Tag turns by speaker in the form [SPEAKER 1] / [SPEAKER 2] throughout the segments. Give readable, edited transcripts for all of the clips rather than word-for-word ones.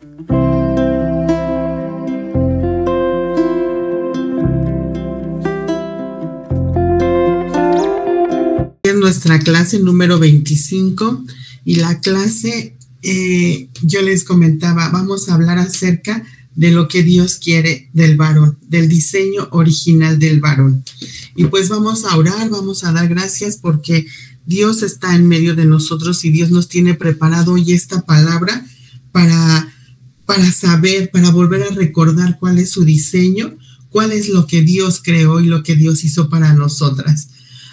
[SPEAKER 1] Es nuestra clase número 25 y la clase, yo les comentaba, vamos a hablar acerca de lo que Dios quiere del varón, del diseño original del varón. Y pues vamos a orar, vamos a dar gracias porque Dios está en medio de nosotros y Dios nos tiene preparado hoy esta palabra para saber, para volver a recordar cuál es su diseño, cuál es lo que Dios creó y lo que Dios hizo para nosotras.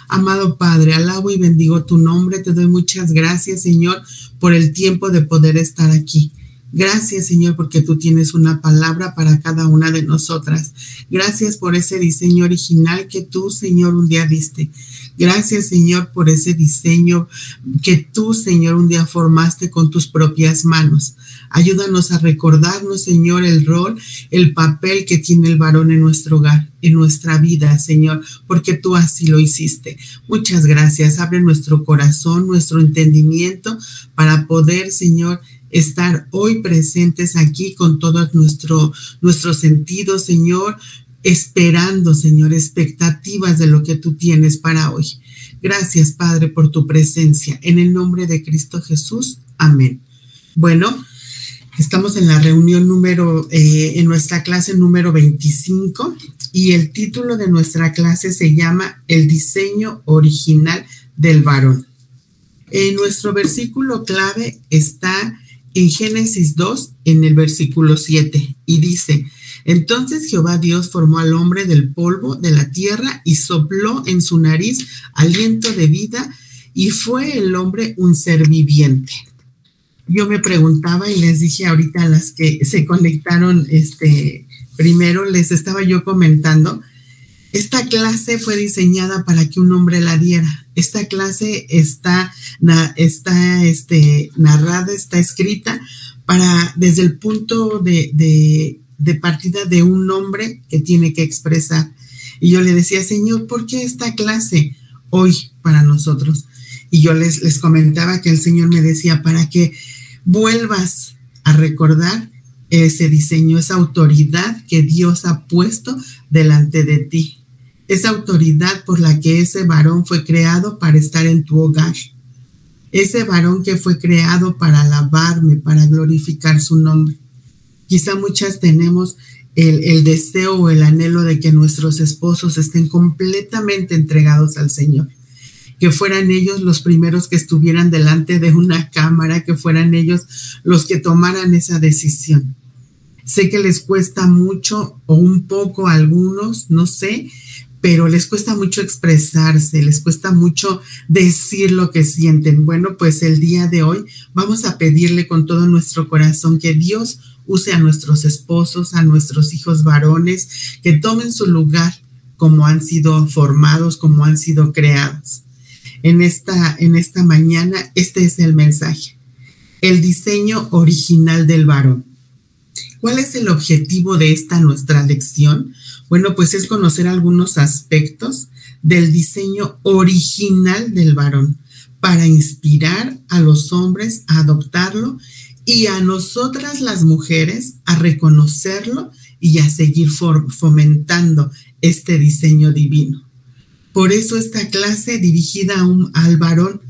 [SPEAKER 1] Amado Padre, alabo y bendigo tu nombre. Te doy muchas gracias, Señor, por el tiempo de poder estar aquí. Gracias, Señor, porque tú tienes una palabra para cada una de nosotras. Gracias por ese diseño original que tú, Señor, un día diste. Gracias, Señor, por ese diseño que tú, Señor, un día formaste con tus propias manos. Ayúdanos a recordarnos, Señor, el rol, el papel que tiene el varón en nuestro hogar, en nuestra vida, Señor, porque tú así lo hiciste. Muchas gracias. Abre nuestro corazón, nuestro entendimiento para poder, Señor, estar hoy presentes aquí con todos nuestros sentidos, Señor, esperando, Señor, expectativas de lo que tú tienes para hoy. Gracias, Padre, por tu presencia. En el nombre de Cristo Jesús. Amén. Bueno, estamos en la reunión en nuestra clase número 25 y el título de nuestra clase se llama El diseño original del varón. Nuestro versículo clave está en Génesis 2, en el versículo 7, y dice: Entonces Jehová Dios formó al hombre del polvo de la tierra y sopló en su nariz aliento de vida, y fue el hombre un ser viviente. Yo me preguntaba y les dije ahorita a las que se conectaron primero, les estaba yo comentando, esta clase fue diseñada para que un hombre la diera. Esta clase está narrada, está escrita desde el punto de partida de un hombre que tiene que expresar. Y yo le decía, Señor, ¿por qué esta clase hoy para nosotros? Y yo les comentaba que el Señor me decía, para que vuelvas a recordar ese diseño, esa autoridad que Dios ha puesto delante de ti. Esa autoridad por la que ese varón fue creado para estar en tu hogar. Ese varón que fue creado para alabarme, para glorificar su nombre. Quizá muchas tenemos el deseo o el anhelo de que nuestros esposos estén completamente entregados al Señor. Que fueran ellos los primeros que estuvieran delante de una cámara, que fueran ellos los que tomaran esa decisión. Sé que les cuesta mucho o un poco a algunos, no sé, pero les cuesta mucho expresarse, les cuesta mucho decir lo que sienten. Bueno, pues el día de hoy vamos a pedirle con todo nuestro corazón que Dios use a nuestros esposos, a nuestros hijos varones, que tomen su lugar como han sido formados, como han sido creados. En esta mañana, este es el mensaje, el diseño original del varón. ¿Cuál es el objetivo de esta nuestra lección? Bueno, pues es conocer algunos aspectos del diseño original del varón para inspirar a los hombres a adoptarlo y a nosotras las mujeres a reconocerlo y a seguir fomentando este diseño divino. Por eso esta clase dirigida al varón,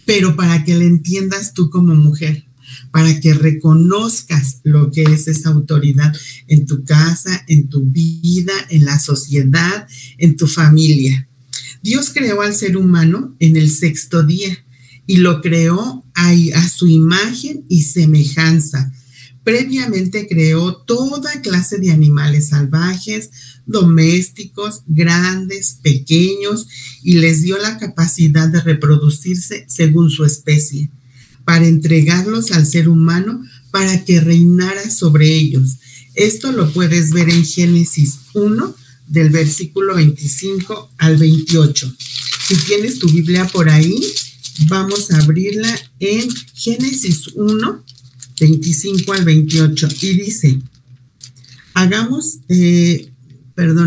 [SPEAKER 1] pero para que le entiendas tú como mujer, para que reconozcas lo que es esa autoridad en tu casa, en tu vida, en la sociedad, en tu familia. Dios creó al ser humano en el 6º día y lo creó a su imagen y semejanza. Previamente creó toda clase de animales salvajes, domésticos, grandes, pequeños, y les dio la capacidad de reproducirse según su especie, para entregarlos al ser humano para que reinara sobre ellos. Esto lo puedes ver en Génesis 1, del versículo 25 al 28. Si tienes tu Biblia por ahí, vamos a abrirla en Génesis 1, 25 al 28. Y dice,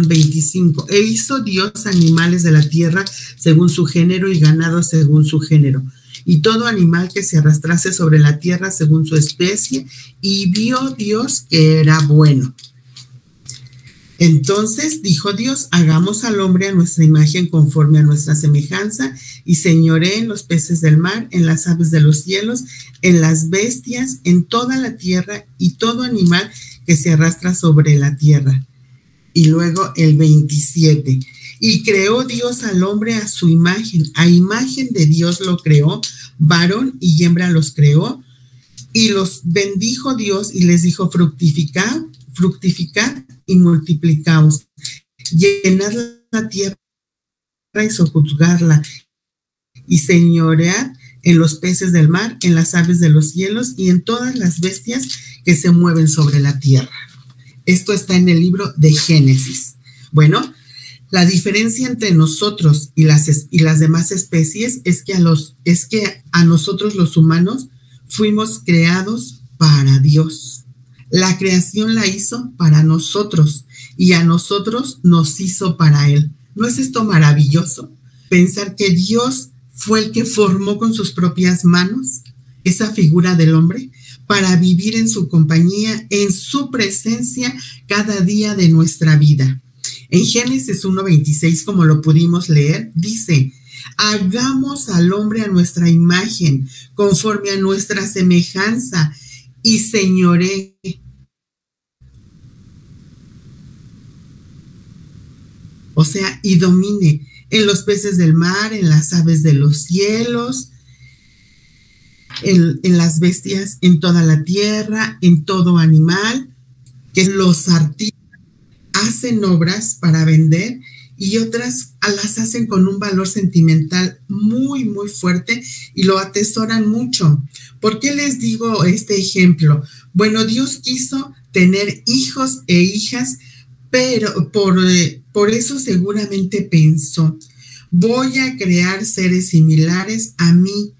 [SPEAKER 1] 25. E hizo Dios animales de la tierra según su género y ganado según su género. y todo animal que se arrastrase sobre la tierra según su especie, y vio Dios que era bueno. Entonces dijo Dios, hagamos al hombre a nuestra imagen conforme a nuestra semejanza, y señoree en los peces del mar, en las aves de los cielos, en las bestias, en toda la tierra, y todo animal que se arrastra sobre la tierra. Y luego el 27. Y creó Dios al hombre a su imagen de Dios lo creó, varón y hembra los creó, y los bendijo Dios y les dijo, fructificad y multiplicaos, llenad la tierra y sojuzgarla, y señoread en los peces del mar, en las aves de los cielos y en todas las bestias que se mueven sobre la tierra. Esto está en el libro de Génesis. Bueno, la diferencia entre nosotros y las demás especies es que a nosotros los humanos fuimos creados para Dios. La creación la hizo para nosotros y a nosotros nos hizo para Él. ¿No es esto maravilloso? Pensar que Dios fue el que formó con sus propias manos esa figura del hombre para vivir en su compañía, en su presencia cada día de nuestra vida. En Génesis 1:26, como lo pudimos leer, dice, hagamos al hombre a nuestra imagen, conforme a nuestra semejanza, y señoree. O sea, y domine en los peces del mar, en las aves de los cielos, en las bestias, en toda la tierra, en todo animal, que los artistas hacen obras para vender y otras las hacen con un valor sentimental muy, muy fuerte y lo atesoran mucho. ¿Por qué les digo este ejemplo? Bueno, Dios quiso tener hijos e hijas, pero por eso seguramente pensó, voy a crear seres similares a mí,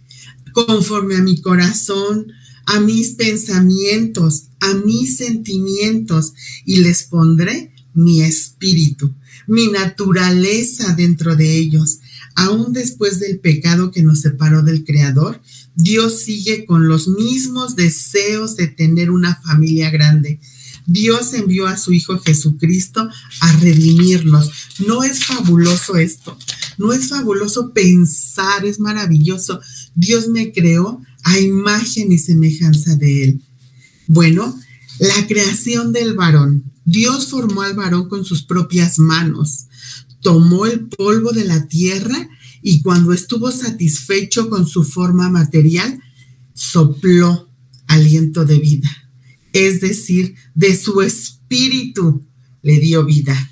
[SPEAKER 1] conforme a mi corazón, a mis pensamientos, a mis sentimientos, y les pondré mi espíritu, mi naturaleza dentro de ellos. Aún después del pecado que nos separó del Creador, Dios sigue con los mismos deseos de tener una familia grande. Dios envió a su Hijo Jesucristo a redimirnos. ¿No es fabuloso esto? ¿No es fabuloso pensar? Es maravilloso. Dios me creó a imagen y semejanza de Él. Bueno, la creación del varón. Dios formó al varón con sus propias manos. Tomó el polvo de la tierra y cuando estuvo satisfecho con su forma material, sopló aliento de vida. Es decir, de su espíritu le dio vida.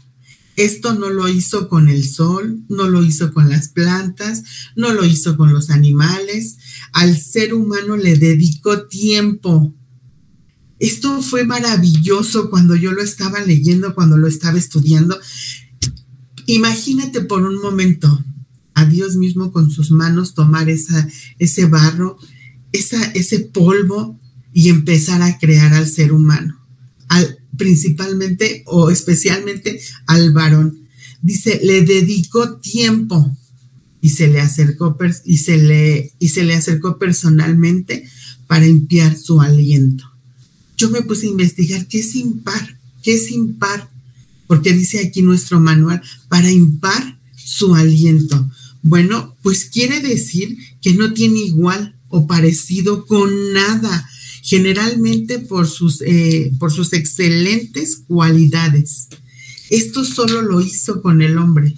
[SPEAKER 1] Esto no lo hizo con el sol, no lo hizo con las plantas, no lo hizo con los animales. Al ser humano le dedicó tiempo. Esto fue maravilloso cuando yo lo estaba leyendo, cuando lo estaba estudiando. Imagínate por un momento a Dios mismo con sus manos tomar ese barro, ese polvo, y empezar a crear al ser humano, principalmente o especialmente al varón. Dice, le dedicó tiempo y se le acercó personalmente para limpiar su aliento. Yo me puse a investigar qué es impar, porque dice aquí nuestro manual, para impar su aliento. Bueno, pues quiere decir que no tiene igual o parecido con nada, generalmente por sus excelentes cualidades. Esto solo lo hizo con el hombre.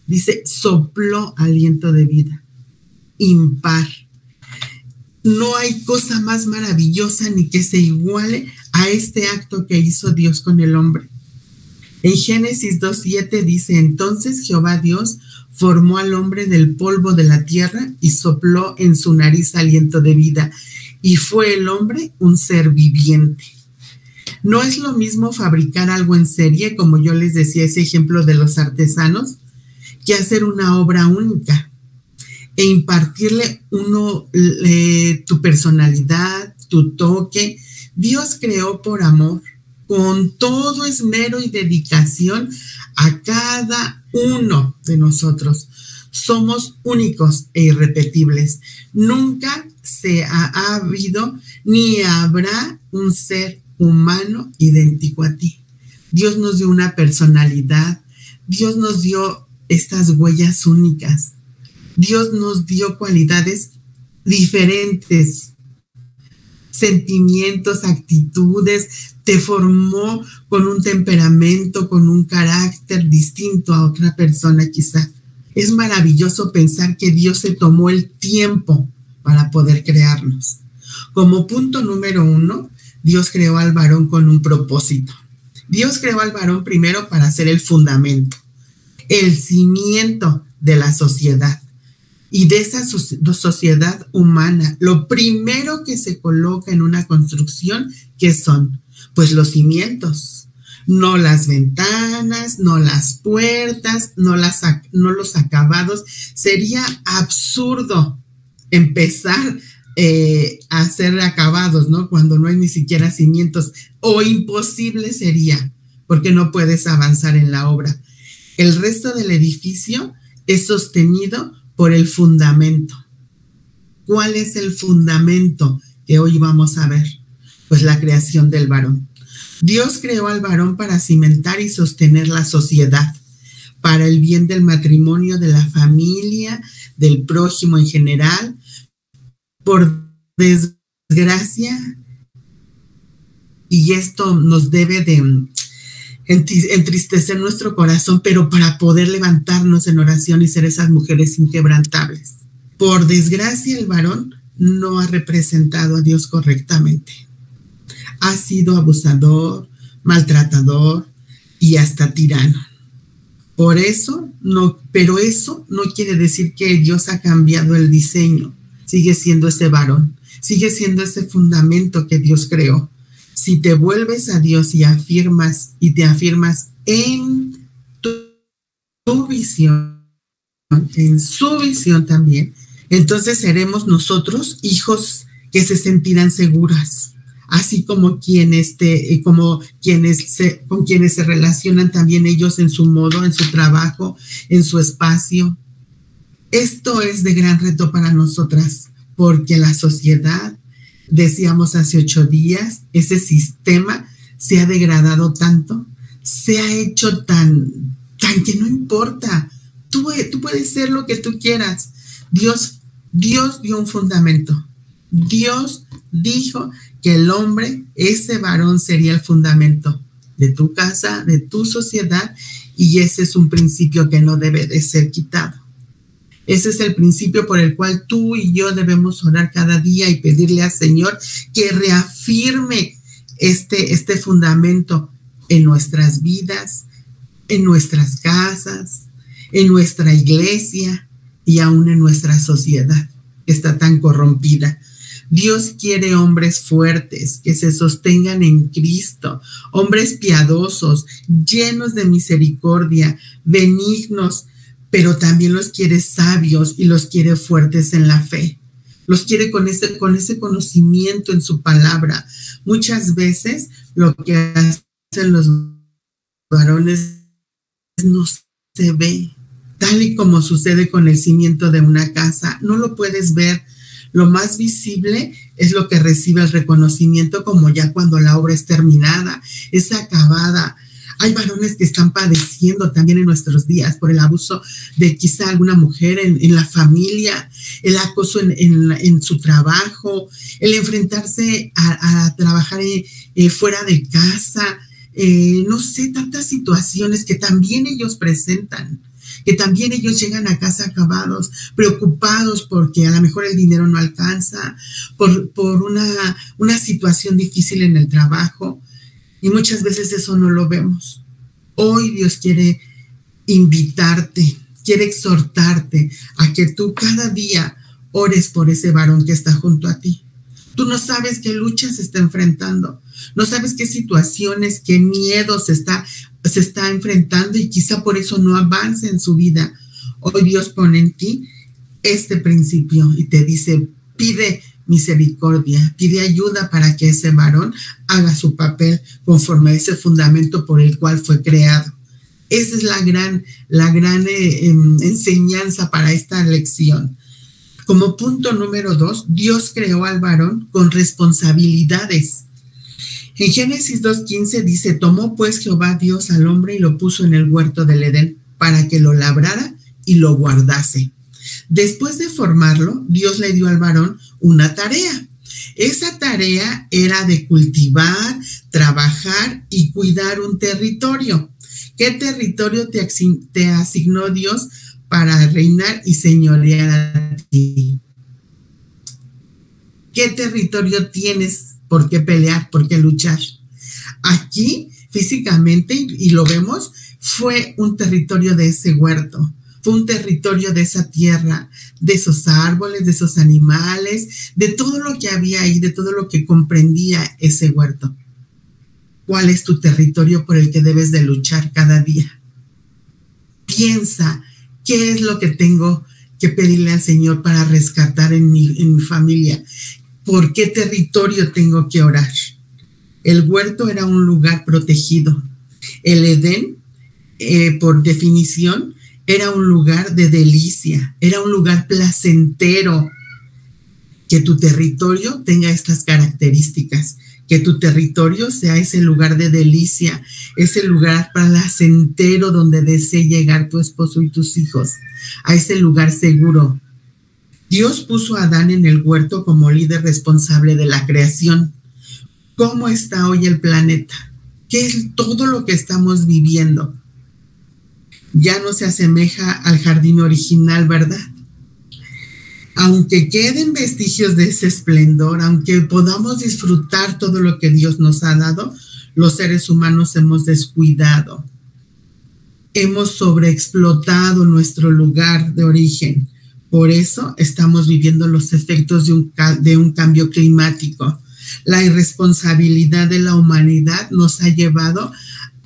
[SPEAKER 1] Dice, sopló aliento de vida. Impar. No hay cosa más maravillosa ni que se iguale a este acto que hizo Dios con el hombre. En Génesis 2:7 dice, entonces Jehová Dios formó al hombre del polvo de la tierra y sopló en su nariz aliento de vida. Y fue el hombre un ser viviente. No es lo mismo fabricar algo en serie, como yo les decía, ese ejemplo de los artesanos, que hacer una obra única e impartirle tu personalidad, tu toque. Dios creó por amor, con todo esmero y dedicación a cada uno de nosotros. Somos únicos e irrepetibles. Nunca ha habido ni habrá un ser humano idéntico a ti. Dios nos dio una personalidad. Dios nos dio estas huellas únicas. Dios nos dio cualidades diferentes, sentimientos, actitudes, te formó con un temperamento, con un carácter distinto a otra persona quizá. Es maravilloso pensar que Dios se tomó el tiempo para poder crearnos. Como punto número 1, Dios creó al varón con un propósito. Dios creó al varón primero para ser el fundamento, el cimiento de la sociedad. Y de esa sociedad humana, lo primero que se coloca en una construcción, ¿qué son? Pues los cimientos, no las ventanas, no las puertas, no los acabados. Sería absurdo empezar a hacer acabados, ¿no? Cuando no hay ni siquiera cimientos, o imposible sería, porque no puedes avanzar en la obra. El resto del edificio es sostenido por el fundamento. ¿Cuál es el fundamento que hoy vamos a ver? Pues la creación del varón. Dios creó al varón para cimentar y sostener la sociedad, para el bien del matrimonio, de la familia, del prójimo en general. Por desgracia, y esto nos debe de entristecer nuestro corazón, pero para poder levantarnos en oración y ser esas mujeres inquebrantables. Por desgracia, el varón no ha representado a Dios correctamente. Ha sido abusador, maltratador y hasta tirano. Por eso, pero eso no quiere decir que Dios ha cambiado el diseño. Sigue siendo ese varón, sigue siendo ese fundamento que Dios creó. Si te vuelves a Dios y te afirmas en tu visión, en su visión también, entonces seremos nosotros hijos que se sentirán seguras, así como con quienes se relacionan también ellos en su modo, en su trabajo, en su espacio. Esto es de gran reto para nosotras, porque la sociedad, decíamos hace 8 días, ese sistema se ha degradado tanto, se ha hecho tan que no importa. Tú puedes ser lo que tú quieras. Dios dio un fundamento. Dios dijo que el hombre, ese varón, sería el fundamento de tu casa, de tu sociedad, y ese es un principio que no debe de ser quitado. Ese es el principio por el cual tú y yo debemos orar cada día y pedirle al Señor que reafirme este fundamento en nuestras vidas, en nuestras casas, en nuestra iglesia y aún en nuestra sociedad que está tan corrompida. Dios quiere hombres fuertes que se sostengan en Cristo, hombres piadosos, llenos de misericordia, benignos, pero también los quiere sabios y los quiere fuertes en la fe. Los quiere con ese conocimiento en su palabra. Muchas veces lo que hacen los varones no se ve, tal y como sucede con el cimiento de una casa. No lo puedes ver. Lo más visible es lo que recibe el reconocimiento, como ya cuando la obra es terminada, es acabada. Hay varones que están padeciendo también en nuestros días por el abuso de quizá alguna mujer en la familia, el acoso en su trabajo, el enfrentarse a trabajar fuera de casa, no sé, tantas situaciones que también ellos presentan, que también ellos llegan a casa acabados, preocupados porque a lo mejor el dinero no alcanza, por una situación difícil en el trabajo. Y muchas veces eso no lo vemos. Hoy Dios quiere invitarte, quiere exhortarte a que tú cada día ores por ese varón que está junto a ti. Tú no sabes qué lucha se está enfrentando, no sabes qué situaciones, qué miedo se está enfrentando y quizá por eso no avance en su vida. Hoy Dios pone en ti este principio y te dice, pide misericordia, pide ayuda para que ese varón haga su papel conforme a ese fundamento por el cual fue creado. Esa es la gran enseñanza para esta lección. Como punto número 2, Dios creó al varón con responsabilidades. En Génesis 2:15 dice, tomó pues Jehová Dios al hombre y lo puso en el huerto del Edén para que lo labrara y lo guardase. Después de formarlo, Dios le dio al varón una tarea. Esa tarea era de cultivar, trabajar y cuidar un territorio. ¿Qué territorio te asignó Dios para reinar y señorear a ti? ¿Qué territorio tienes por qué pelear, por qué luchar? Aquí, físicamente, y lo vemos, fue un territorio de ese huerto, fue un territorio de esa tierra, de esos árboles, de esos animales, de todo lo que había ahí, de todo lo que comprendía ese huerto. ¿Cuál es tu territorio por el que debes de luchar cada día? Piensa, ¿qué es lo que tengo que pedirle al Señor para rescatar en mi familia? ¿Por qué territorio tengo que orar? El huerto era un lugar protegido. El Edén, por definición, era un lugar de delicia, era un lugar placentero. Que tu territorio tenga estas características, que tu territorio sea ese lugar de delicia, ese lugar placentero donde desee llegar tu esposo y tus hijos, a ese lugar seguro. Dios puso a Adán en el huerto como líder responsable de la creación. ¿Cómo está hoy el planeta? ¿Qué es todo lo que estamos viviendo? Ya no se asemeja al jardín original, ¿verdad? Aunque queden vestigios de ese esplendor, aunque podamos disfrutar todo lo que Dios nos ha dado, los seres humanos hemos descuidado. Hemos sobreexplotado nuestro lugar de origen. Por eso estamos viviendo los efectos de un cambio climático. La irresponsabilidad de la humanidad nos ha llevado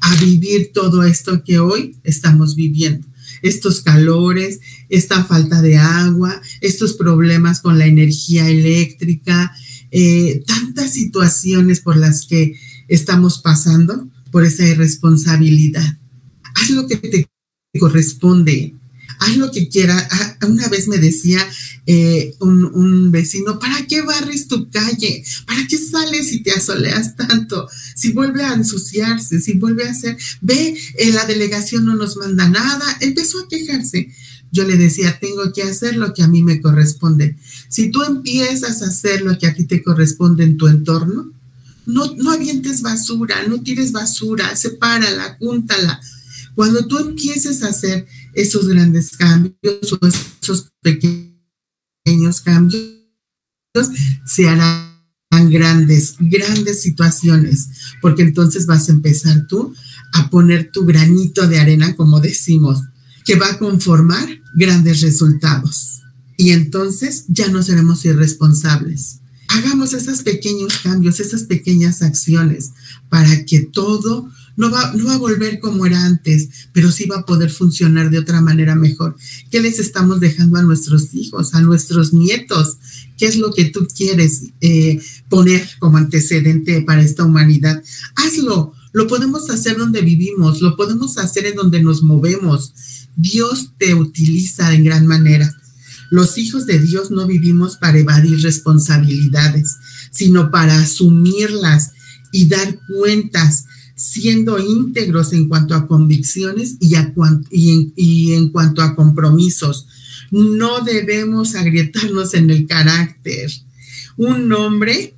[SPEAKER 1] a vivir todo esto que hoy estamos viviendo. Estos calores, esta falta de agua, estos problemas con la energía eléctrica, tantas situaciones por las que estamos pasando por esa irresponsabilidad. Haz lo que te corresponde, haz lo que quieras. Una vez me decía un vecino, ¿para qué barres tu calle? ¿Para qué sales y te asoleas tanto? Si vuelve a ensuciarse, si vuelve a hacer, ve, la delegación no nos manda nada. Empezó a quejarse. Yo le decía, tengo que hacer lo que a mí me corresponde. Si tú empiezas a hacer lo que a ti te corresponde en tu entorno, no avientes basura, no tires basura, sepárala, júntala. Cuando tú empieces a hacer esos grandes cambios o esos pequeños cambios, se harán grandes situaciones, porque entonces vas a empezar tú a poner tu granito de arena, como decimos, que va a conformar grandes resultados. Y entonces ya no seremos irresponsables. Hagamos esos pequeños cambios, esas pequeñas acciones, para que todo no va a volver como era antes, pero sí va a poder funcionar de otra manera mejor. ¿Qué les estamos dejando a nuestros hijos, a nuestros nietos? ¿Qué es lo que tú quieres poner como antecedente para esta humanidad? Hazlo. Lo podemos hacer donde vivimos, lo podemos hacer en donde nos movemos. Dios te utiliza en gran manera. Los hijos de Dios no vivimos para evadir responsabilidades, sino para asumirlas y dar cuentas, siendo íntegros en cuanto a convicciones y en cuanto a compromisos. No debemos agrietarnos en el carácter. Un hombre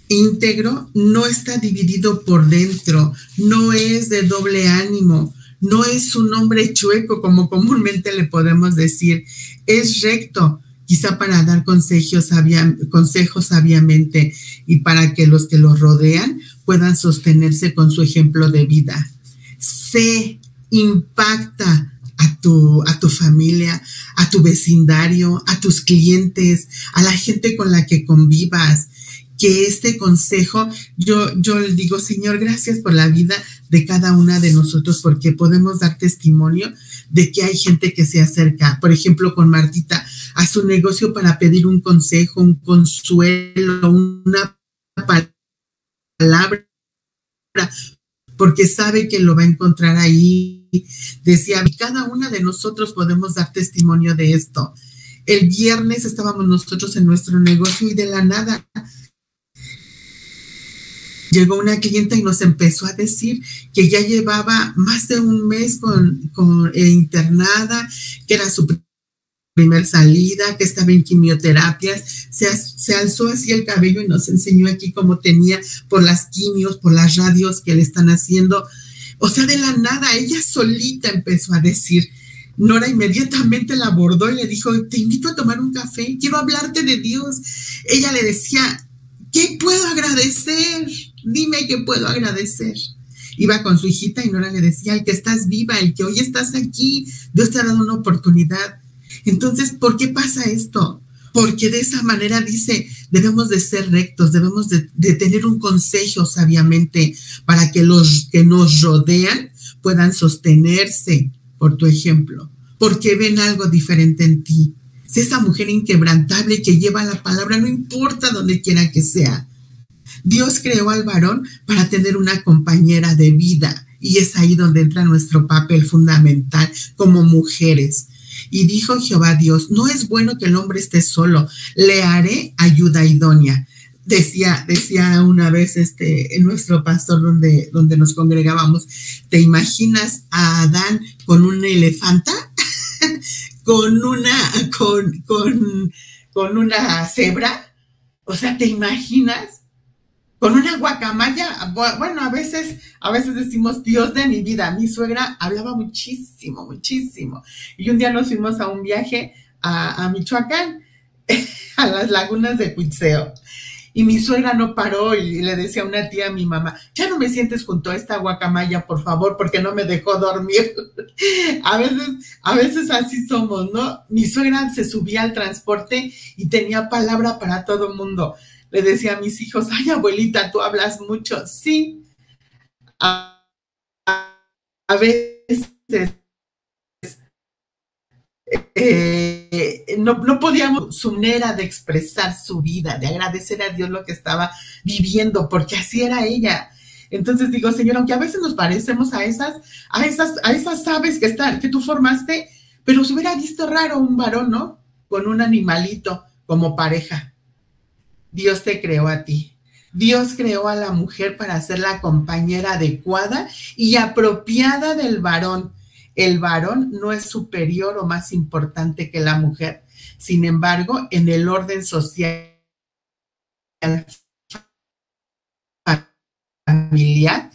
[SPEAKER 1] íntegro no está dividido por dentro, no es de doble ánimo, no es un hombre chueco como comúnmente le podemos decir, es recto, quizá para dar consejos sabiamente y para que los que los rodean puedan sostenerse con su ejemplo de vida. Impacta a tu familia, a tu vecindario, a tus clientes, a la gente con la que convivas. Que este consejo, yo le digo, Señor, gracias por la vida de cada una de nosotros, porque podemos dar testimonio de que hay gente que se acerca, por ejemplo, con Martita, a su negocio para pedir un consejo, un consuelo, una palabra, porque sabe que lo va a encontrar ahí decía, cada una de nosotros podemos dar testimonio de esto. El viernes estábamos nosotros en nuestro negocio y de la nada llegó una clienta y nos empezó a decir que ya llevaba más de un mes internada, que era su primer salida, que estaba en quimioterapias. Se alzó así el cabello y nos enseñó aquí cómo tenía por las quimios, por las radios que le están haciendo. O sea, de la nada, ella solita empezó a decir. Nora inmediatamente la abordó y le dijo, te invito a tomar un café, quiero hablarte de Dios. Ella le decía, ¿qué puedo agradecer? Dime qué puedo agradecer. Iba con su hijita y Nora le decía, el que estás viva, el que hoy estás aquí, Dios te ha dado una oportunidad. Entonces, ¿por qué pasa esto? Porque de esa manera dice, debemos de ser rectos, debemos de tener un consejo sabiamente para que los que nos rodean puedan sostenerse por tu ejemplo, porque ven algo diferente en ti. Sé esa mujer inquebrantable que lleva la palabra, no importa donde quiera que sea. Dios creó al varón para tener una compañera de vida y es ahí donde entra nuestro papel fundamental como mujeres. Y dijo Jehová Dios, no es bueno que el hombre esté solo, le haré ayuda idónea. Decía una vez en nuestro pastor donde nos congregábamos, ¿te imaginas a Adán con una elefanta? con una cebra. O sea, ¿te imaginas? Con una guacamaya. Bueno, a veces decimos, Dios de mi vida. Mi suegra hablaba muchísimo, muchísimo. Y un día nos fuimos a un viaje a Michoacán, a las lagunas de Cuitzeo. Y mi suegra no paró y le decía a una tía a mi mamá, ya no me sientes junto a esta guacamaya, por favor, porque no me dejó dormir. A veces así somos, ¿no? Mi suegra se subía al transporte y tenía palabra para todo el mundo. Le decía a mis hijos, ay, abuelita, tú hablas mucho. Sí, a veces no podíamos, su manera de expresar su vida, de agradecer a Dios lo que estaba viviendo, porque así era ella. Entonces digo, Señor, aunque a veces nos parecemos a esas aves que tú formaste, pero se hubiera visto raro un varón, ¿no? Con un animalito como pareja. Dios te creó a ti. Dios creó a la mujer para ser la compañera adecuada y apropiada del varón. El varón no es superior o más importante que la mujer. Sin embargo, en el orden social familiar,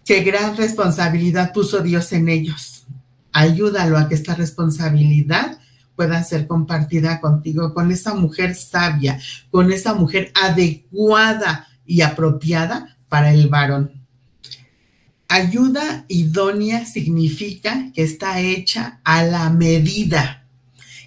[SPEAKER 1] qué gran responsabilidad puso Dios en ellos. Ayúdalo a que esta responsabilidad pueda ser compartida contigo, con esa mujer sabia, con esa mujer adecuada y apropiada para el varón. Ayuda idónea significa que está hecha a la medida,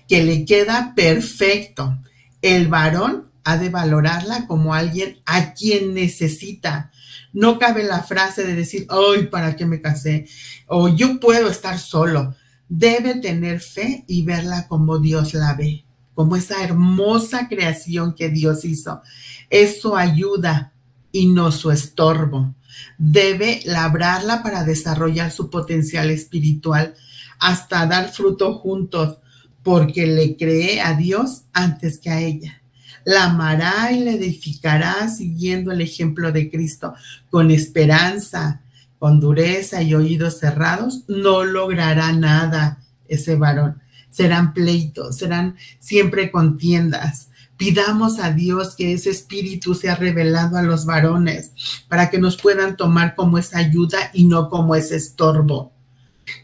[SPEAKER 1] que le queda perfecto. El varón ha de valorarla como alguien a quien necesita. No cabe la frase de decir, ay, ¿para qué me casé? O yo puedo estar solo. Debe tener fe y verla como Dios la ve, como esa hermosa creación que Dios hizo. Es su ayuda y no su estorbo. Debe labrarla para desarrollar su potencial espiritual hasta dar fruto juntos, porque le cree a Dios antes que a ella. La amará y la edificará siguiendo el ejemplo de Cristo, con esperanza, con dureza y oídos cerrados. No logrará nada ese varón. Serán pleitos, serán siempre contiendas. Pidamos a Dios que ese espíritu sea revelado a los varones para que nos puedan tomar como esa ayuda y no como ese estorbo.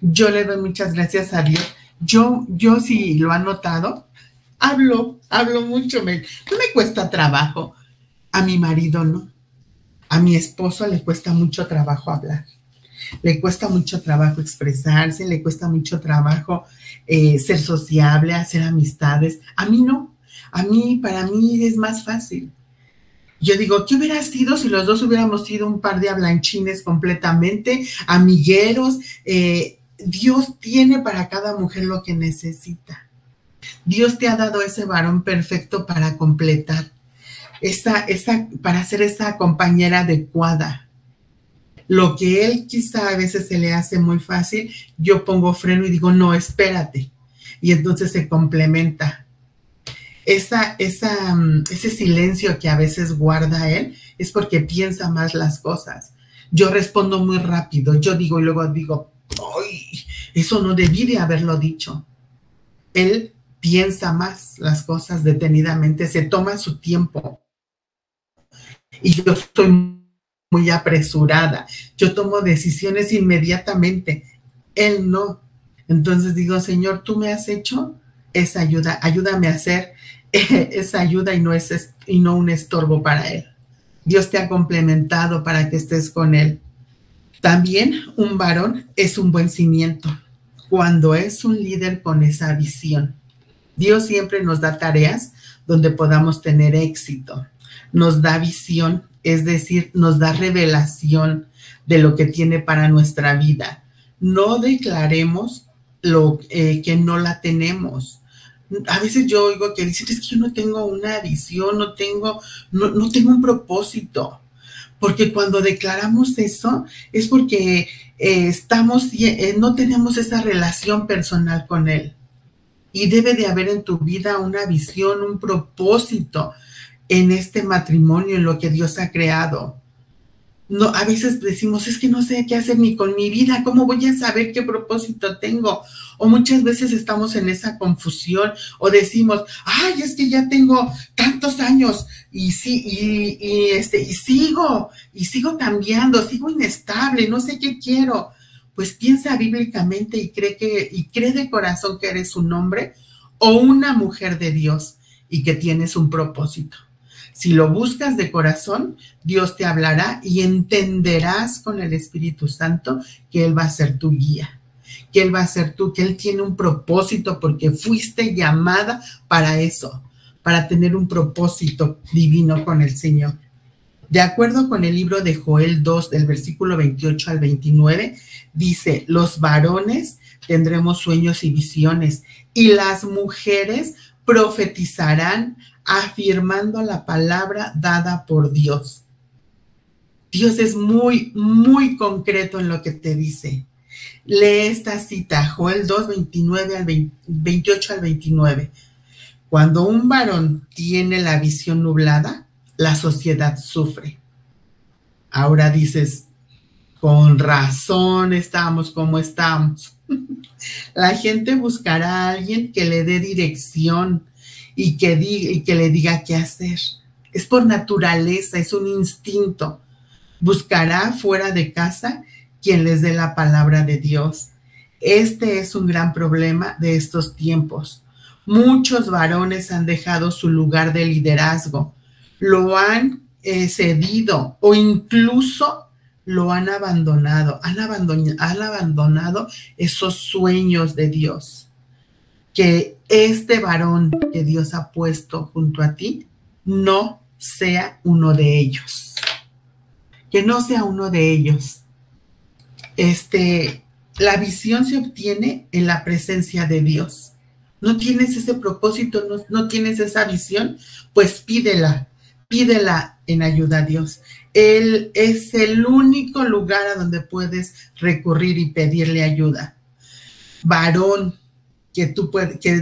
[SPEAKER 1] Yo le doy muchas gracias a Dios. Yo si lo han notado, hablo mucho. No me cuesta trabajo. A mi marido no. A mi esposo le cuesta mucho trabajo hablar. Le cuesta mucho trabajo expresarse, le cuesta mucho trabajo ser sociable, hacer amistades. A mí no. Para mí es más fácil. Yo digo, ¿qué hubiera sido si los dos hubiéramos sido un par de hablanchines completamente, amigueros? Dios tiene para cada mujer lo que necesita. Dios te ha dado ese varón perfecto para completar, para ser esa compañera adecuada. Lo que él quizá a veces se le hace muy fácil, yo pongo freno y digo, no, espérate. Y entonces se complementa. Ese silencio que a veces guarda él es porque piensa más las cosas. Yo respondo muy rápido, yo digo y luego digo, ¡ay! Eso no debí de haberlo dicho. Él piensa más las cosas detenidamente, se toma su tiempo. Y yo estoy muy apresurada. Yo tomo decisiones inmediatamente. Él no. Entonces digo, Señor, tú me has hecho esa ayuda. Ayúdame a hacer esa ayuda y no un estorbo para Él. Dios te ha complementado para que estés con Él. También un varón es un buen cimiento cuando es un líder con esa visión. Dios siempre nos da tareas donde podamos tener éxito. Nos da visión, es decir, nos da revelación de lo que tiene para nuestra vida. No declaremos lo que no la tenemos. A veces yo oigo que dicen, es que yo no tengo una visión, no tengo un propósito. Porque cuando declaramos eso es porque no tenemos esa relación personal con Él. Y debe de haber en tu vida una visión, un propósito en este matrimonio, en lo que Dios ha creado. No, a veces decimos, es que no sé qué hacer ni con mi vida, ¿cómo voy a saber qué propósito tengo? O muchas veces estamos en esa confusión o decimos, ay, es que ya tengo tantos años y sigo cambiando, sigo inestable, no sé qué quiero. Pues piensa bíblicamente y cree de corazón que eres un hombre o una mujer de Dios y que tienes un propósito. Si lo buscas de corazón, Dios te hablará y entenderás con el Espíritu Santo que Él va a ser tu guía, que Él tiene un propósito porque fuiste llamada para eso, para tener un propósito divino con el Señor. De acuerdo con el libro de Joel 2, del versículo 28 al 29, dice, los varones tendremos sueños y visiones y las mujeres profetizarán afirmando la palabra dada por Dios. Dios es muy, muy concreto en lo que te dice. Lee esta cita, Joel 2, 28 al 29. Cuando un varón tiene la visión nublada, la sociedad sufre. Ahora dices, con razón estamos como estamos. La gente buscará a alguien que le dé dirección y que le diga qué hacer. Es por naturaleza, es un instinto. Buscará fuera de casa quien les dé la palabra de Dios. Este es un gran problema de estos tiempos. Muchos varones han dejado su lugar de liderazgo, lo han cedido o incluso lo han abandonado. Han abandonado esos sueños de Dios. Que este varón que Dios ha puesto junto a ti no sea uno de ellos. Que no sea uno de ellos. La visión se obtiene en la presencia de Dios. ¿No tienes ese propósito? ¿No tienes esa visión? Pues pídela en ayuda a Dios. Él es el único lugar a donde puedes recurrir y pedirle ayuda. Varón, que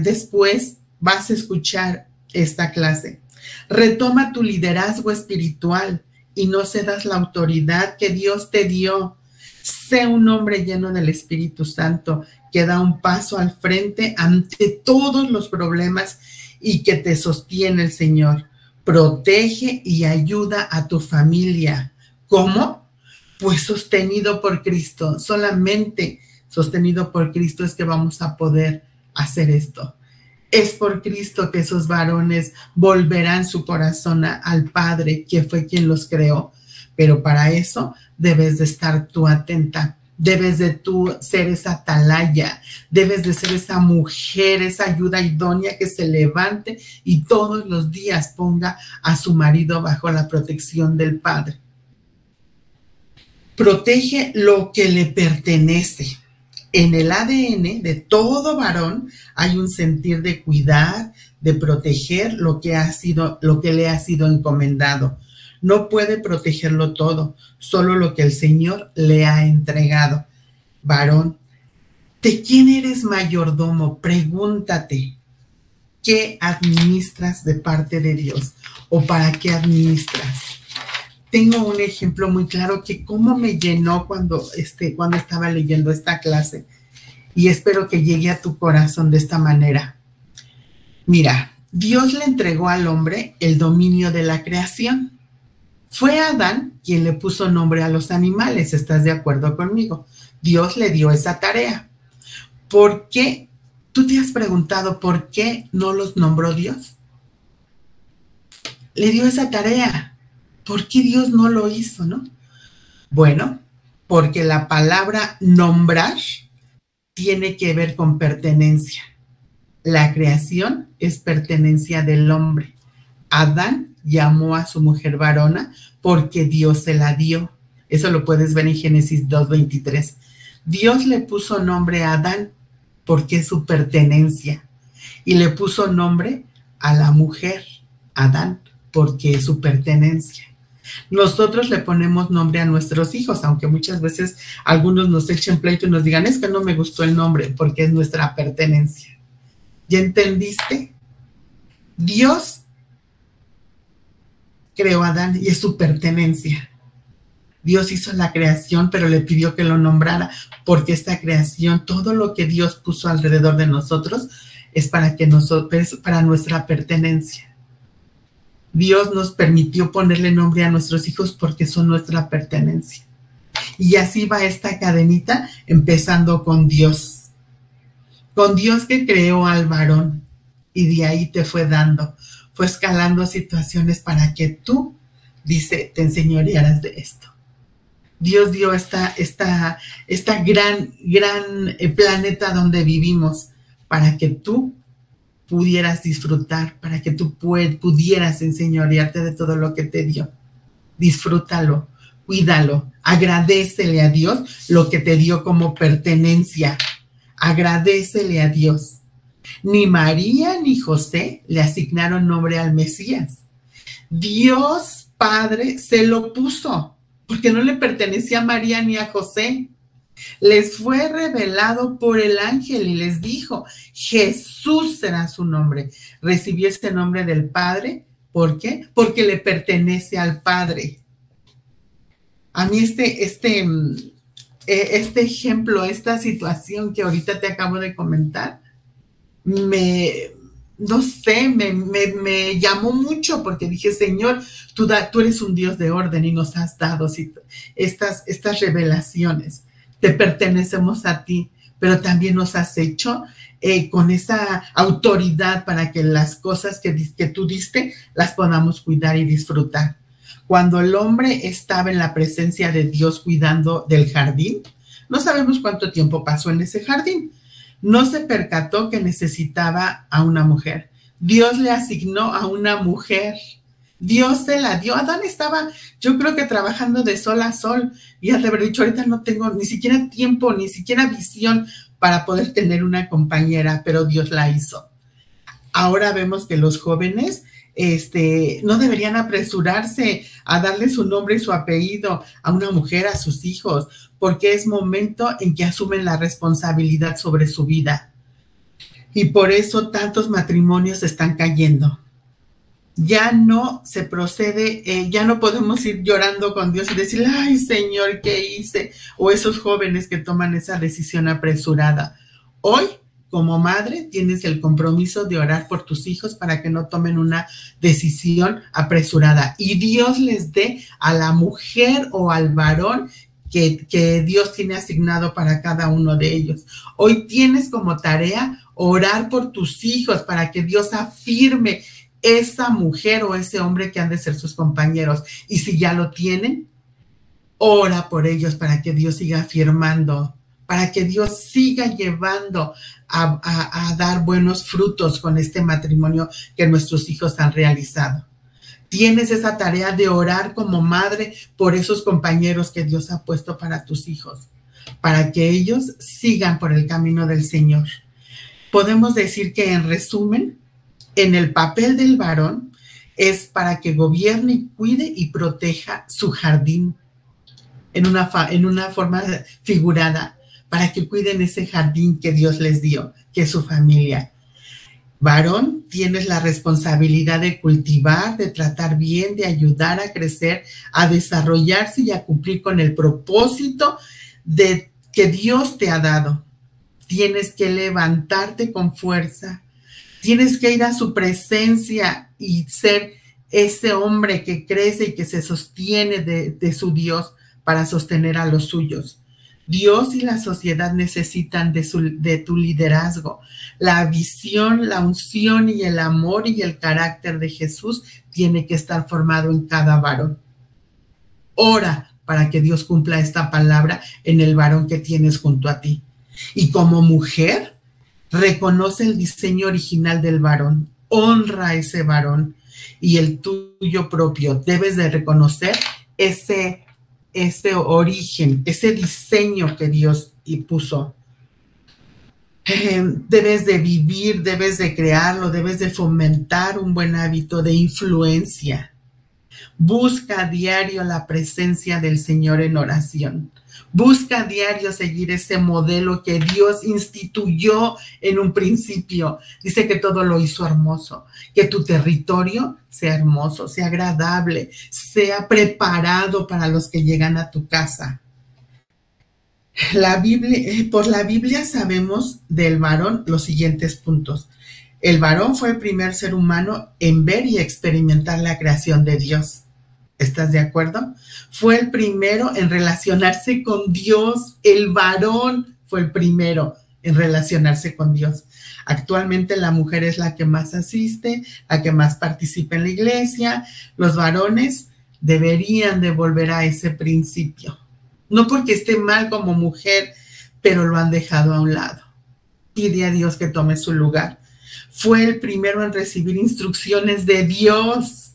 [SPEAKER 1] después vas a escuchar esta clase. Retoma tu liderazgo espiritual y no cedas la autoridad que Dios te dio. Sé un hombre lleno del Espíritu Santo que da un paso al frente ante todos los problemas y que te sostiene el Señor. Protege y ayuda a tu familia. ¿Cómo? Pues sostenido por Cristo. Solamente sostenido por Cristo es que vamos a poder hacer esto. Es por Cristo que esos varones volverán su corazón al Padre, que fue quien los creó. Pero para eso debes de estar tú atenta, debes de tú ser esa atalaya, debes de ser esa mujer, esa ayuda idónea que se levante y todos los días ponga a su marido bajo la protección del Padre. Protege lo que le pertenece. En el ADN de todo varón hay un sentir de cuidar, de proteger lo que le ha sido encomendado. No puede protegerlo todo, solo lo que el Señor le ha entregado. Varón, ¿de quién eres mayordomo? Pregúntate, ¿qué administras de parte de Dios? ¿O para qué administras? Tengo un ejemplo muy claro que cómo me llenó cuando estaba leyendo esta clase, y espero que llegue a tu corazón de esta manera. Mira, Dios le entregó al hombre el dominio de la creación. Fue Adán quien le puso nombre a los animales, ¿estás de acuerdo conmigo? Dios le dio esa tarea. ¿Por qué? ¿Tú te has preguntado por qué no los nombró Dios? Le dio esa tarea. ¿Por qué Dios no lo hizo, no? Bueno, porque la palabra nombrar tiene que ver con pertenencia. La creación es pertenencia del hombre. Adán llamó a su mujer varona porque Dios se la dio. Eso lo puedes ver en Génesis 2:23. Dios le puso nombre a Adán porque es su pertenencia. Y le puso nombre a la mujer, Adán, porque es su pertenencia. Nosotros le ponemos nombre a nuestros hijos, aunque muchas veces algunos nos echen pleito y nos digan, es que no me gustó el nombre, porque es nuestra pertenencia. ¿Ya entendiste? Dios creó a Adán y es su pertenencia. Dios hizo la creación, pero le pidió que lo nombrara, porque esta creación, todo lo que Dios puso alrededor de nosotros, es para nuestra pertenencia. Dios nos permitió ponerle nombre a nuestros hijos porque son nuestra pertenencia. Y así va esta cadenita, empezando con Dios. Con Dios que creó al varón, y de ahí te fue escalando situaciones para que tú, dice, te enseñorearas de esto. Dios dio esta gran planeta donde vivimos para que tú pudieras disfrutar, para que tú pudieras enseñorearte de todo lo que te dio. Disfrútalo, cuídalo, agradécele a Dios lo que te dio como pertenencia. Agradécele a Dios. Ni María ni José le asignaron nombre al Mesías. Dios Padre se lo puso, porque no le pertenecía a María ni a José. Les fue revelado por el ángel y les dijo, Jesús será su nombre. Recibió este nombre del Padre. ¿Por qué? Porque le pertenece al Padre. A mí este ejemplo, esta situación que ahorita te acabo de comentar, me llamó mucho porque dije, Señor, tú eres un Dios de orden y nos has dado estas revelaciones. Te pertenecemos a ti, pero también nos has hecho con esa autoridad para que las cosas que tú diste las podamos cuidar y disfrutar. Cuando el hombre estaba en la presencia de Dios cuidando del jardín, no sabemos cuánto tiempo pasó en ese jardín. No se percató que necesitaba a una mujer. Dios le asignó a una mujer. Dios se la dio. Adán estaba, yo creo que trabajando de sol a sol, y al haber dicho, ahorita no tengo ni siquiera tiempo, ni siquiera visión para poder tener una compañera, pero Dios la hizo. Ahora vemos que los jóvenes no deberían apresurarse a darle su nombre y su apellido a una mujer, a sus hijos, porque es momento en que asumen la responsabilidad sobre su vida. Y por eso tantos matrimonios están cayendo. Ya no se procede, ya no podemos ir llorando con Dios y decir, ay, Señor, ¿qué hice? O esos jóvenes que toman esa decisión apresurada. Hoy, como madre, tienes el compromiso de orar por tus hijos para que no tomen una decisión apresurada. Y Dios les dé a la mujer o al varón que Dios tiene asignado para cada uno de ellos. Hoy tienes como tarea orar por tus hijos para que Dios afirme esa mujer o ese hombre que han de ser sus compañeros. Y si ya lo tienen, ora por ellos para que Dios siga afirmando, para que Dios siga llevando a dar buenos frutos con este matrimonio que nuestros hijos han realizado. Tienes esa tarea de orar como madre por esos compañeros que Dios ha puesto para tus hijos, para que ellos sigan por el camino del Señor. Podemos decir que, en resumen, en el papel del varón es para que gobierne y cuide y proteja su jardín en una forma figurada, para que cuiden ese jardín que Dios les dio, que es su familia. Varón, tienes la responsabilidad de cultivar, de tratar bien, de ayudar a crecer, a desarrollarse y a cumplir con el propósito que Dios te ha dado. Tienes que levantarte con fuerza, tienes que ir a su presencia y ser ese hombre que crece y que se sostiene de su Dios para sostener a los suyos. Dios y la sociedad necesitan de tu liderazgo. La visión, la unción y el amor y el carácter de Jesús tiene que estar formado en cada varón. Ora para que Dios cumpla esta palabra en el varón que tienes junto a ti. Y como mujer, reconoce el diseño original del varón, honra a ese varón y el tuyo propio. Debes de reconocer ese origen, ese diseño que Dios puso. Debes de vivir, debes de crearlo, debes de fomentar un buen hábito de influencia. Busca a diario la presencia del Señor en oración. Busca a diario seguir ese modelo que Dios instituyó en un principio. Dice que todo lo hizo hermoso, que tu territorio sea hermoso, sea agradable, sea preparado para los que llegan a tu casa. Por la Biblia sabemos del varón los siguientes puntos. El varón fue el primer ser humano en ver y experimentar la creación de Dios. ¿Estás de acuerdo? Fue el primero en relacionarse con Dios. El varón fue el primero en relacionarse con Dios. Actualmente la mujer es la que más asiste, la que más participa en la iglesia. Los varones deberían de volver a ese principio. No porque esté mal como mujer, pero lo han dejado a un lado. Pide a Dios que tome su lugar. Fue el primero en recibir instrucciones de Dios.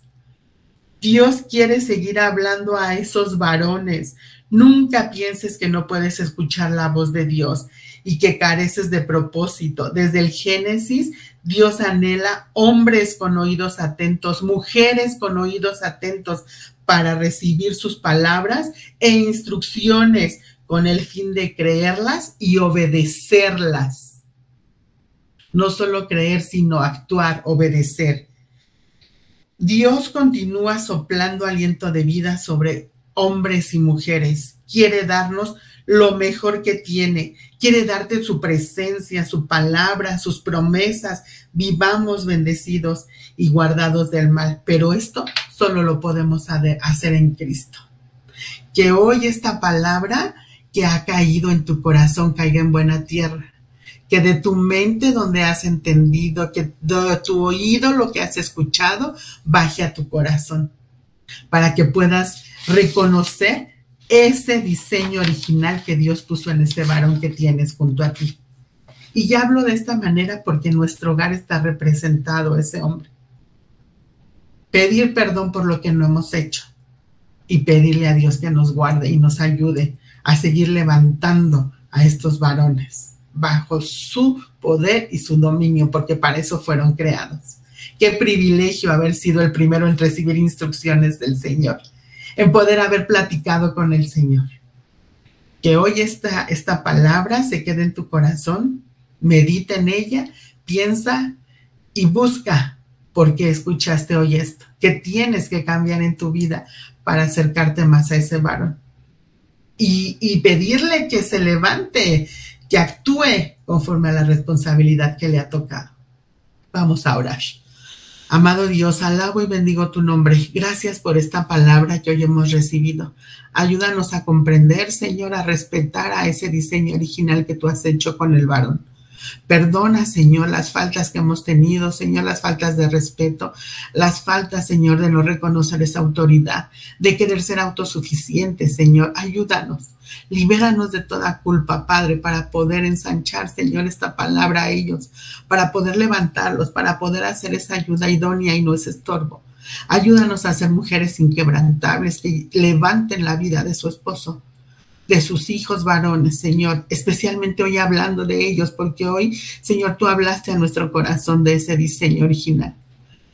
[SPEAKER 1] Dios quiere seguir hablando a esos varones. Nunca pienses que no puedes escuchar la voz de Dios y que careces de propósito. Desde el Génesis, Dios anhela hombres con oídos atentos, mujeres con oídos atentos para recibir sus palabras e instrucciones con el fin de creerlas y obedecerlas. No solo creer, sino actuar, obedecer. Dios continúa soplando aliento de vida sobre hombres y mujeres. Quiere darnos lo mejor que tiene. Quiere darte su presencia, su palabra, sus promesas. Vivamos bendecidos y guardados del mal. Pero esto solo lo podemos hacer en Cristo. Que hoy esta palabra que ha caído en tu corazón caiga en buena tierra. Que de tu mente donde has entendido, que de tu oído lo que has escuchado, baje a tu corazón, para que puedas reconocer ese diseño original que Dios puso en ese varón que tienes junto a ti. Y ya hablo de esta manera porque en nuestro hogar está representado ese hombre. Pedir perdón por lo que no hemos hecho y pedirle a Dios que nos guarde y nos ayude a seguir levantando a estos varones bajo su poder y su dominio, porque para eso fueron creados. Qué privilegio haber sido el primero en recibir instrucciones del Señor, en poder haber platicado con el Señor. Que hoy esta palabra se quede en tu corazón, medita en ella, piensa y busca por qué escuchaste hoy esto, qué tienes que cambiar en tu vida para acercarte más a ese varón. Y pedirle que se levante, que actúe conforme a la responsabilidad que le ha tocado. Vamos a orar. Amado Dios, alabo y bendigo tu nombre. Gracias por esta palabra que hoy hemos recibido. Ayúdanos a comprender, Señor, a respetar a ese diseño original que tú has hecho con el varón. Perdona, Señor, las faltas que hemos tenido, Señor, las faltas de respeto, las faltas, Señor, de no reconocer esa autoridad, de querer ser autosuficientes, Señor. Ayúdanos, libéranos de toda culpa, Padre, para poder ensanchar, Señor, esta palabra a ellos, para poder levantarlos, para poder hacer esa ayuda idónea y no ese estorbo. Ayúdanos a ser mujeres inquebrantables que levanten la vida de su esposo, de sus hijos varones, Señor, especialmente hoy hablando de ellos, porque hoy, Señor, tú hablaste a nuestro corazón de ese diseño original.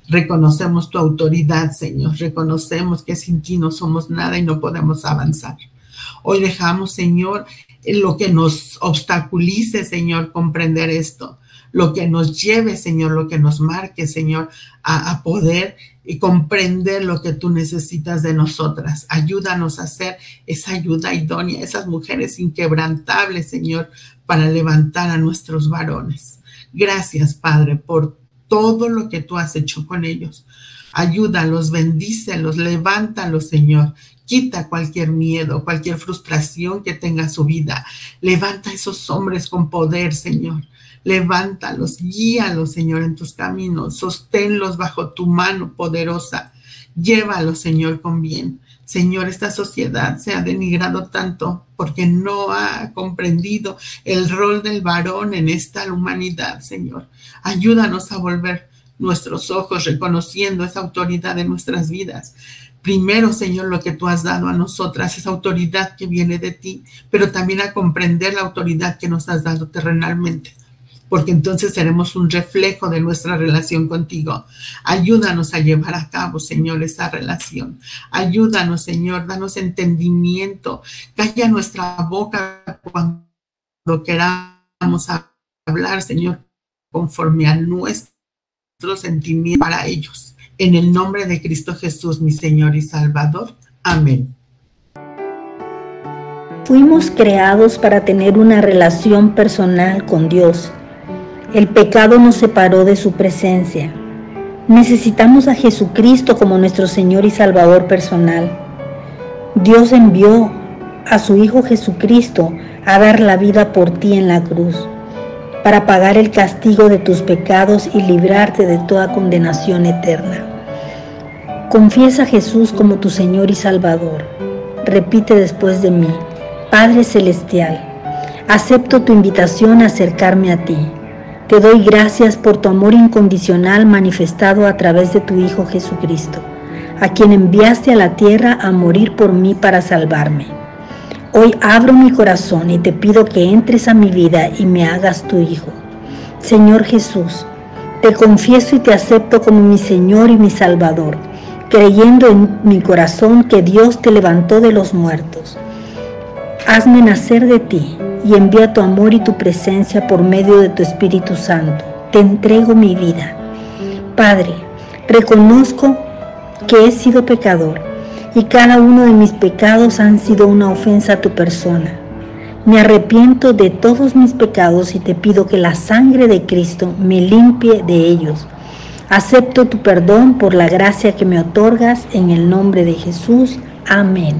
[SPEAKER 1] Reconocemos tu autoridad, Señor. Reconocemos que sin ti no somos nada y no podemos avanzar. Hoy dejamos, Señor, lo que nos obstaculice, Señor, comprender esto. Lo que nos lleve, Señor, lo que nos marque, Señor, a poder y comprender lo que tú necesitas de nosotras. Ayúdanos a hacer esa ayuda idónea, esas mujeres inquebrantables, Señor, para levantar a nuestros varones. Gracias, Padre, por todo lo que tú has hecho con ellos. Ayúdalos, bendícelos, levántalos, Señor. Quita cualquier miedo, cualquier frustración que tenga su vida. Levanta a esos hombres con poder, Señor. Levántalos, guíalos, Señor, en tus caminos. Sosténlos bajo tu mano poderosa. Llévalos, Señor, con bien. Señor, esta sociedad se ha denigrado tanto porque no ha comprendido el rol del varón en esta humanidad, Señor. Ayúdanos a volver nuestros ojos reconociendo esa autoridad en nuestras vidas. Primero, Señor, lo que tú has dado a nosotras, esa autoridad que viene de ti, pero también a comprender la autoridad que nos has dado terrenalmente, porque entonces seremos un reflejo de nuestra relación contigo. Ayúdanos a llevar a cabo, Señor, esa relación. Ayúdanos, Señor, danos entendimiento. Calla nuestra boca cuando queramos hablar, Señor, conforme a nuestros sentimientos para ellos. En el nombre de Cristo Jesús, mi Señor y Salvador. Amén.
[SPEAKER 2] Fuimos creados para tener una relación personal con Dios. El pecado nos separó de su presencia. Necesitamos a Jesucristo como nuestro Señor y Salvador personal. Dios envió a su Hijo Jesucristo a dar la vida por ti en la cruz, para pagar el castigo de tus pecados y librarte de toda condenación eterna. Confiesa a Jesús como tu Señor y Salvador. Repite después de mí: Padre Celestial, acepto tu invitación a acercarme a ti. Te doy gracias por tu amor incondicional manifestado a través de tu Hijo Jesucristo, a quien enviaste a la tierra a morir por mí para salvarme. Hoy abro mi corazón y te pido que entres a mi vida y me hagas tu Hijo. Señor Jesús, te confieso y te acepto como mi Señor y mi Salvador, creyendo en mi corazón que Dios te levantó de los muertos. Hazme nacer de ti y envía tu amor y tu presencia por medio de tu Espíritu Santo. Te entrego mi vida. Padre, reconozco que he sido pecador y cada uno de mis pecados han sido una ofensa a tu persona. Me arrepiento de todos mis pecados y te pido que la sangre de Cristo me limpie de ellos. Acepto tu perdón por la gracia que me otorgas en el nombre de Jesús. Amén.